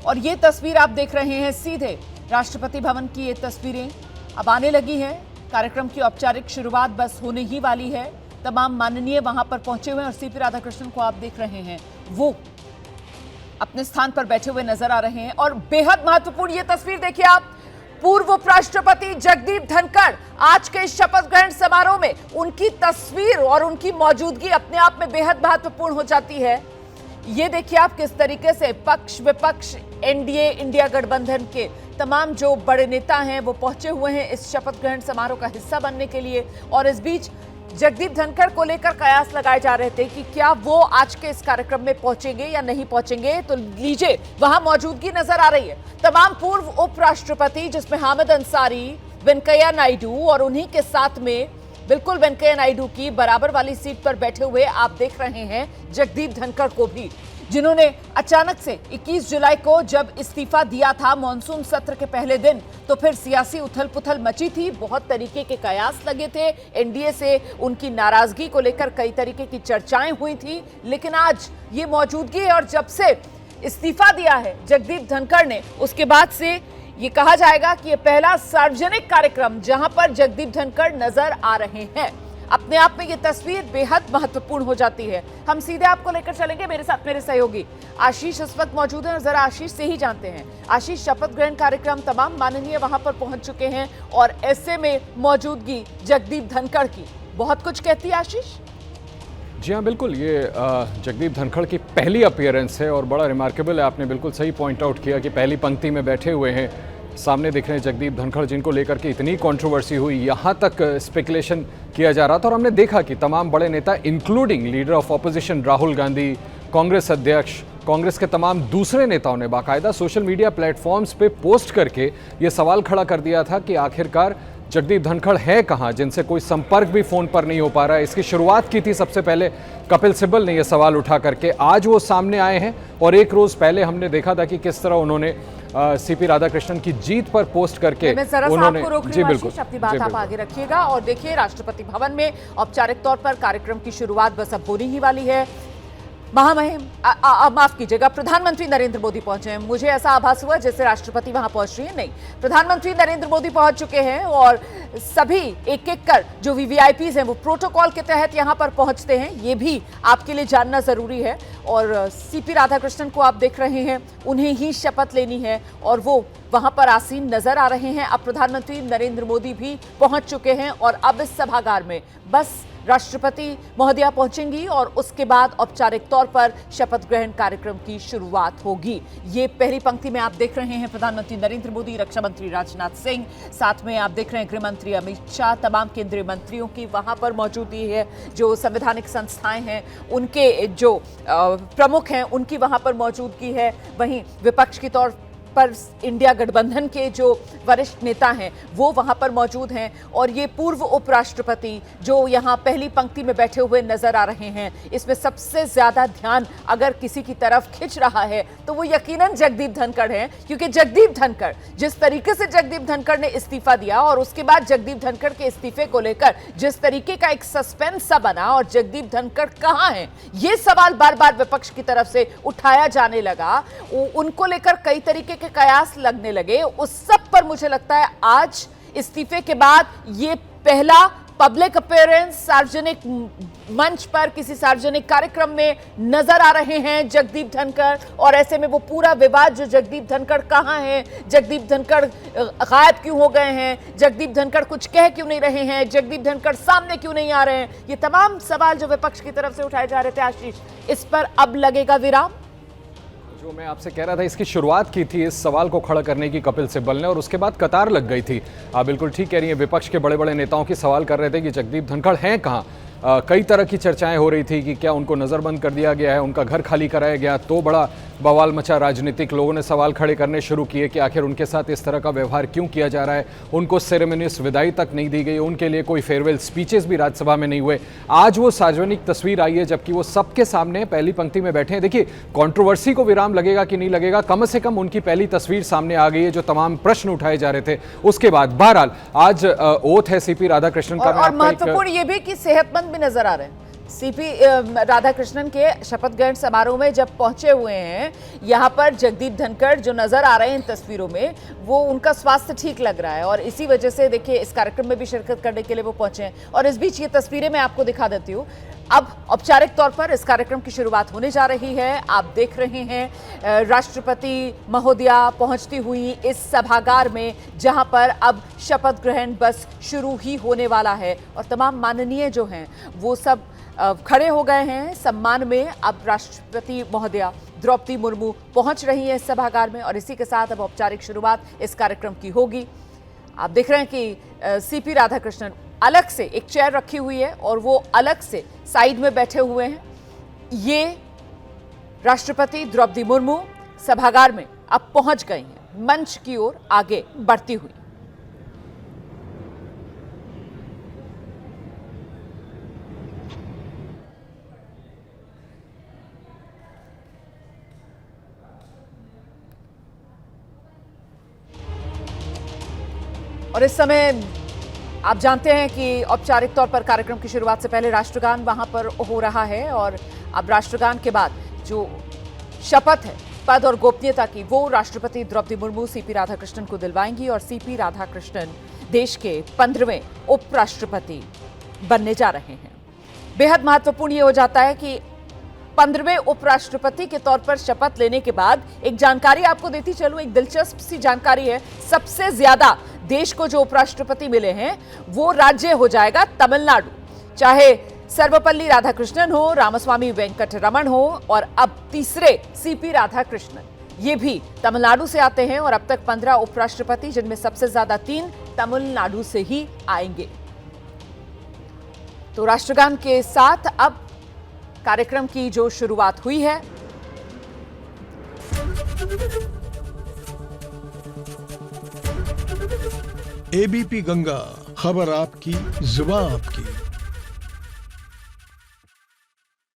और ये तस्वीर आप देख रहे हैं सीधे राष्ट्रपति भवन की। ये तस्वीरें अब आने लगी हैं। कार्यक्रम की औपचारिक शुरुआत बस होने ही वाली है। तमाम माननीय वहां पर पहुंचे हुए हैं और सीपी राधाकृष्णन को आप देख रहे हैं, वो अपने स्थान पर बैठे हुए नजर आ रहे हैं। और बेहद महत्वपूर्ण ये तस्वीर देखिए आप, पूर्व उपराष्ट्रपति जगदीप धनखड़ आज के शपथ ग्रहण समारोह में उनकी तस्वीर और उनकी मौजूदगी अपने आप में बेहद महत्वपूर्ण हो जाती है। ये देखिए आप किस तरीके से पक्ष विपक्ष, एनडीए, इंडिया गठबंधन के तमाम जो बड़े नेता हैं वो पहुंचे हुए हैं इस शपथ ग्रहण समारोह का हिस्सा बनने के लिए। और इस बीच जगदीप धनखड़ को लेकर कयास लगाए जा रहे थे कि क्या वो आज के इस कार्यक्रम में पहुंचेंगे या नहीं पहुंचेंगे। तो लीजिए वहां मौजूदगी नजर आ रही है। तमाम पूर्व उपराष्ट्रपति जिसमें हामिद अंसारी, वेंकैया नायडू और उन्हीं के साथ में बिल्कुल वेंकैया नायडू की बराबर वाली सीट पर बैठे हुए आप देख रहे हैं जगदीप धनखड़ को भी, जिन्होंने अचानक से 21 जुलाई को जब इस्तीफा दिया था मॉनसून सत्र के पहले दिन, तो फिर सियासी उथल पुथल मची थी। बहुत तरीके के कयास लगे थे एनडीए से, उनकी नाराजगी को लेकर कई तरीके की चर्चाएं हुई थी। लेकिन आज ये मौजूदगी है और जब से इस्तीफा दिया है जगदीप धनखड़ ने, उसके बाद से ये कहा जाएगा कि ये पहला सार्वजनिक कार्यक्रम जहां पर जगदीप धनखड़ नजर आ रहे हैं। अपने आप में ये तस्वीर बेहद महत्वपूर्ण हो जाती है। हम सीधे आपको लेकर चलेंगे, मेरे साथ मेरे सहयोगी आशीष इस वक्त मौजूद हैं और जरा आशीष से ही जानते हैं। आशीष, शपथ ग्रहण कार्यक्रम तमाम माननीय वहां पर पहुंच चुके हैं और ऐसे में मौजूदगी जगदीप धनखड़ की बहुत कुछ कहती है। आशीष जी हाँ, बिल्कुल, ये जगदीप धनखड़ की पहली अपीयरेंस है और बड़ा रिमार्केबल है। आपने बिल्कुल सही पॉइंट आउट किया कि पहली पंक्ति में बैठे हुए हैं, सामने दिख रहे हैं जगदीप धनखड़, जिनको लेकर के इतनी कंट्रोवर्सी हुई, यहाँ तक स्पेकुलेशन किया जा रहा था। और हमने देखा कि तमाम बड़े नेता including leader of opposition Rahul Gandhi, Congress अध्यक्ष, कांग्रेस के तमाम दूसरे नेताओं ने बाकायदा सोशल मीडिया प्लेटफॉर्म्स पे पोस्ट करके ये सवाल खड़ा कर दिया था कि आखिरकार जगदीप धनखड़ है कहाँ, जिनसे कोई संपर्क भी फ़ोन पर नहीं हो पा रहा है। इसकी शुरुआत की थी सबसे पहले कपिल सिब्बल ने यह सवाल उठा करके। आज वो सामने आए हैं और एक रोज़ पहले हमने देखा था कि किस तरह उन्होंने सीपी राधाकृष्णन की जीत पर पोस्ट करके उन्होंने जी बिल्कुल अपनी बात आप आगे रखिएगा। और देखिए राष्ट्रपति भवन में औपचारिक तौर पर कार्यक्रम की शुरुआत बस अब होने ही वाली है। महामहिम माफ कीजिएगा, प्रधानमंत्री नरेंद्र मोदी पहुंचे हैं। मुझे ऐसा आभास हुआ जैसे राष्ट्रपति वहां पहुंच रही है, नहीं, प्रधानमंत्री नरेंद्र मोदी पहुंच चुके हैं और सभी एक एक कर जो वीवीआईपीज हैं वो प्रोटोकॉल के तहत यहां पर पहुंचते हैं, ये भी आपके लिए जानना जरूरी है। और सीपी राधाकृष्णन को आप देख रहे हैं, उन्हें ही शपथ लेनी है और वो वहां पर आसीन नजर आ रहे हैं। अब प्रधानमंत्री नरेंद्र मोदी भी पहुंच चुके हैं और अब इस सभागार में बस राष्ट्रपति महोदया पहुंचेंगी और उसके बाद औपचारिक तौर पर शपथ ग्रहण कार्यक्रम की शुरुआत होगी। ये पहली पंक्ति में आप देख रहे हैं प्रधानमंत्री नरेंद्र मोदी, रक्षा मंत्री राजनाथ सिंह, साथ में आप देख रहे हैं गृह मंत्री अमित शाह, तमाम केंद्रीय मंत्रियों की वहां पर मौजूदगी है। जो संवैधानिक संस्थाएं हैं उनके जो प्रमुख हैं उनकी वहां पर मौजूदगी है। वहीं विपक्ष की तौर पर इंडिया गठबंधन के जो वरिष्ठ नेता हैं वो वहां पर मौजूद हैं। और ये पूर्व उपराष्ट्रपति जो यहां पहली पंक्ति में बैठे हुए नजर आ रहे हैं, इसमें सबसे ज्यादा ध्यान अगर किसी की तरफ खिंच रहा है तो वो यकीनन जगदीप धनखड़ है। क्योंकि जगदीप धनखड़, जिस तरीके से जगदीप धनखड़ ने इस्तीफा दिया और उसके बाद जगदीप धनखड़ के इस्तीफे को लेकर जिस तरीके का एक सस्पेंस सा बना और जगदीप धनखड़ कहां है ये सवाल बार बार विपक्ष की तरफ से उठाया जाने लगा, उनको लेकर कई तरीके के कयास लगने लगे। उस सब पर मुझे लगता है आज इस्तीफे के बाद ये पहला पब्लिक अपीयरेंस सार्वजनिक मंच पर किसी सार्वजनिक कार्यक्रम में नजर आ रहे हैं जगदीप धनखड़। और ऐसे में वो पूरा विवाद जो जगदीप धनखड़ कहां है, जगदीप धनखड़ गायब क्यों हो गए हैं, जगदीप धनखड़ कुछ कह क्यों नहीं रहे हैं, जगदीप धनखड़ सामने क्यों नहीं आ रहे हैं, ये तमाम सवाल जो विपक्ष की तरफ से उठाए जा रहे थे आशीष, इस पर अब लगेगा विराम। जो मैं आपसे कह रहा था, इसकी शुरुआत की थी इस सवाल को खड़ा करने की कपिल सिब्बल ने और उसके बाद कतार लग गई थी। आप बिल्कुल ठीक कह रही हैं, विपक्ष के बड़े बड़े नेताओं की सवाल कर रहे थे कि जगदीप धनखड़ हैं कहाँ। कई तरह की चर्चाएं हो रही थी कि क्या उनको नज़रबंद कर दिया गया है, उनका घर खाली कराया गया, तो बड़ा बवाल मचा। राजनीतिक लोगों ने सवाल खड़े करने शुरू किए कि आखिर उनके साथ इस तरह का व्यवहार क्यों किया जा रहा है। उनको सेरेमनियस विदाई तक नहीं दी गई, उनके लिए कोई फेयरवेल स्पीचेस भी राज्यसभा में नहीं हुए। आज वो सार्वजनिक तस्वीर आई है जबकि वो सबके सामने पहली पंक्ति में बैठे हैं। देखिए, कंट्रोवर्सी को विराम लगेगा कि नहीं लगेगा, कम से कम उनकी पहली तस्वीर सामने आ गई है। जो तमाम प्रश्न उठाए जा रहे थे उसके बाद बहरहाल आज ओथ है सीपी राधाकृष्णन का। और महत्वपूर्ण ये भी कि सेहतमंद भी नजर आ रहे हैं, सीपी राधाकृष्णन के शपथ ग्रहण समारोह में जब पहुंचे हुए हैं, यहाँ पर जगदीप धनखड़ जो नजर आ रहे हैं इन तस्वीरों में, वो उनका स्वास्थ्य ठीक लग रहा है और इसी वजह से देखिए इस कार्यक्रम में भी शिरकत करने के लिए वो पहुंचे हैं। और इस बीच ये तस्वीरें मैं आपको दिखा देती हूँ। अब औपचारिक तौर पर इस कार्यक्रम की शुरुआत होने जा रही है। आप देख रहे हैं राष्ट्रपति महोदया पहुंचती हुई इस सभागार में, जहां पर अब शपथ ग्रहण बस शुरू ही होने वाला है और तमाम माननीय जो हैं वो सब खड़े हो गए हैं सम्मान में। अब राष्ट्रपति महोदया द्रौपदी मुर्मू पहुंच रही है इस सभागार में और इसी के साथ अब औपचारिक शुरुआत इस कार्यक्रम की होगी। आप देख रहे हैं कि सीपी राधाकृष्णन अलग से एक चेयर रखी हुई है और वो अलग से साइड में बैठे हुए हैं। ये राष्ट्रपति द्रौपदी मुर्मू सभागार में अब पहुंच गई हैं, मंच की ओर आगे बढ़ती हुई। और इस समय आप जानते हैं कि औपचारिक तौर पर कार्यक्रम की शुरुआत से पहले राष्ट्रगान वहां पर हो रहा है और अब राष्ट्रगान के बाद जो शपथ है पद और गोपनीयता की, वो राष्ट्रपति द्रौपदी मुर्मू सीपी राधाकृष्णन को दिलवाएंगी और सीपी राधाकृष्णन देश के 15वें उपराष्ट्रपति बनने जा रहे हैं। बेहद महत्वपूर्ण ये हो जाता है कि 15वें उपराष्ट्रपति के तौर पर शपथ लेने के बाद एक जानकारी आपको देती चलूं, एक दिलचस्प सी जानकारी है। सबसे ज्यादा देश को जो उपराष्ट्रपति मिले हैं वो राज्य हो जाएगा तमिलनाडु। चाहे सर्वपल्ली राधाकृष्णन हो, रामास्वामी वेंकटरमण हो और अब तीसरे सीपी राधाकृष्णन, ये भी तमिलनाडु से आते हैं और अब तक 15 उपराष्ट्रपति, जिनमें सबसे ज्यादा 3 तमिलनाडु से ही आएंगे। तो राष्ट्रगान के साथ अब कार्यक्रम की जो शुरुआत हुई है। एबीपी गंगा, खबर आपकी, जुबान आपकी।